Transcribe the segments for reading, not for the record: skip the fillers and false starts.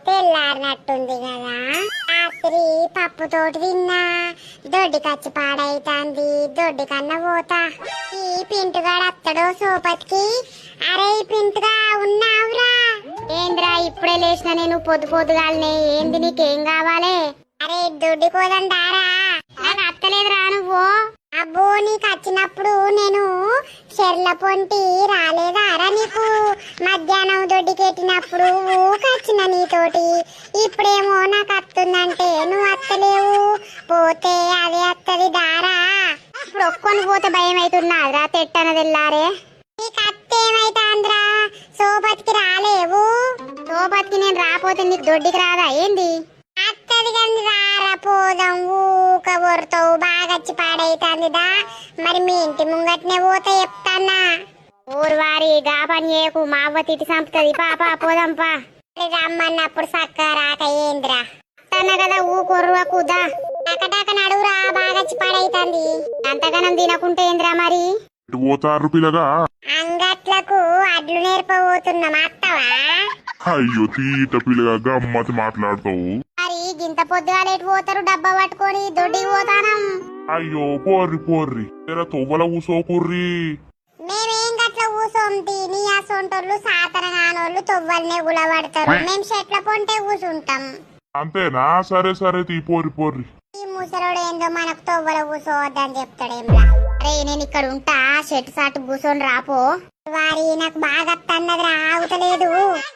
తెల్లారినట్టుంది కదా. రాత్రి పప్పుతోటి తిన్నా, దొడ్డి కచ్చి పాడైతాంది. దొడ్డి కన్నా పోతా. ఈ పింటుగాడు అత్తడో సోపతికి. అరే పింటుగా ఉన్నావురా? ఏంద్రా ఇప్పుడే లేచిన నేను పొద్దుగాలనే. ఏంది నీకేం కావాలి? అరే దొడ్డి కోదండారా? నాకు అత్తలేదురా నువ్వు. అబ్బో నీకు వచ్చినప్పుడు నేను చెర్ల పొంటి రాలేదారా నీకు? మధ్యాహ్నం దొడ్డికెట్టినప్పుడు ఊకొచ్చిన నీతోటి. ఇప్పుడేమో నాకు అత్తుందంటే నువ్వు అత్తలేవు. పోతే అదే అత్తది దారా. ఇప్పుడు ఒక్కొని పోతే భయం అవుతున్నాదిరా. తెట్టనదిల్లారే నీకు అత్తేమైతాంద్రా? సోపతికి రాలేవు? సోపతికి నేను రాపోతే నీకు దొడ్డికి రాదా ఏంది? అత్తది కానీ రారా పోదాం. ఊక కొరతావు, బాగచ్చి పాడైతాందిదా. మరి మీ ఇంటి ముంగట్నే పోతా చెప్తాన్నా. ఊరువారి గా పని చేయకు, మా అవ్వ తిట్టి చంపుతుంది. పాపా పోదాంపా. రమ్మన్నప్పుడు సక్క రాక ఏంద్రా తన కదా ఊకొర్రుకుదా. టకటక నడువురా, బాగచ్చి పాడైతాంది. అంతగానం తినకుంటే ఏంద్రా మరి? పోతారు పిల్లగా. అంగట్లకు అడ్లు నేర్పబోతున్నాం, అత్తవా? అయ్యో తీట పిల్లగా గమ్మతి మాట్లాడతావు. మరి గింత పొద్దుగాలేటి పోతారు డబ్బా పట్టుకొని? దొడ్డికి పోతానం. అయ్యో పోర్రి పోర్రి, తెర తొవ్వల కూసోకుర్రి. మేమేం గట్ల కూసోంటి? నీ అసొంటోళ్ళు సాతనగానోళ్ళు తొవ్వలనే గులబడతారు. మేం చెట్ల పొంటే కూసుంటాం. అంతేనా? సరే సరే తీ పోర్రి పోర్రి. ఈ ముసలోడు ఏందో మనకు తొవ్వల కూసోవద్దని చెప్తాడేమ్లా. అరే నేను ఇక్కడ ఉంటా, చెట్టు సాటు కూసోని రాపో. వారి నాకు బాగా అన్నది ఆగుతలేదు.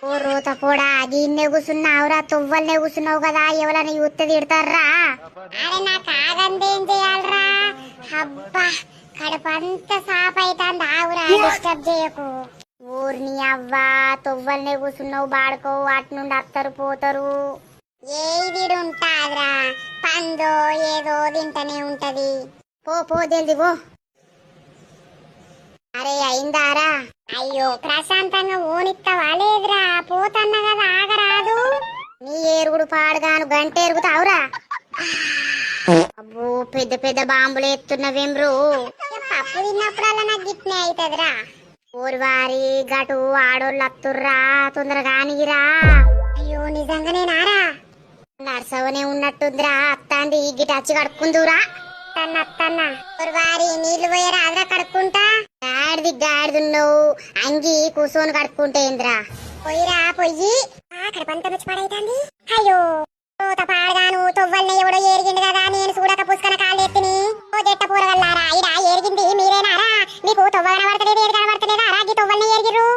ఓ రోత కూడా గిన్నె కూసున్నావురా, తొవ్వలనే కూసున్నావు కదా. ఎవరైనా యూత్ తిడతారా? అరే నాకు ఆగందేం చేయాలరా? అబ్బా కడుపంతా సాప్ అయితాంది. ఆవురా, డిస్టర్బ్ చేయకు. ఊరిని అవ్వా, తొవ్వలనే కూసున్నావు, బాడుకోవు. అటు నుండి అత్తరు పోతారు. ఏది ఉంటాదిరా, పందో ఏదో తింటనే ఉంటది. పో పో తెలిదిగో. అరే అయిందారా? అయ్యో ప్రశాంతంగా ఓనిస్తావా లేదురా? పోతన్నా కదా, ఆగరాదు. నీ ఏరుగుడు పాడుగాను గంట ఎరుగుతావురా. అబ్బో పెద్ద పెద్ద బాంబులు ఎత్తున్నవేమ్రు. పప్పు తిన్నప్పుడల్లా నాకు గిట్నే అవుతుందిరా. ఊరివారి గటు ఆడోళ్ళు అత్తుర్రా, తొందరగా నీరా. అయ్యో నిజంగానేనారా? నర్సవనే ఉన్నట్టుందిరా. అత్తాంది గిట వచ్చి కడుక్కుందురా. అత్తన్నా వారి నీళ్లు పోయారా? అదరా కడుక్కుంటా. గాడిదున్నావు అంగి కూర్చొని కడుక్కుంటే ఏంద్రా? పోయిరా పొయ్యి. అక్కడ పంట వచ్చి పాడైతాంది. అయ్యో పాడగాను తొవ్వల్ని ఎవడో ఏరిగిండు కదా. నేను చూడక పుష్కన కాళ్ళు ఎత్తిని. ఓ జట్ట పూరగల్లారా, ఇడా ఏరిగింది మీరేనారా? మీకు తొవ్వ కనబడతలేదు, ఏది కనబడతలేదా? తొవ్వల్ని ఏరిగిర్రు.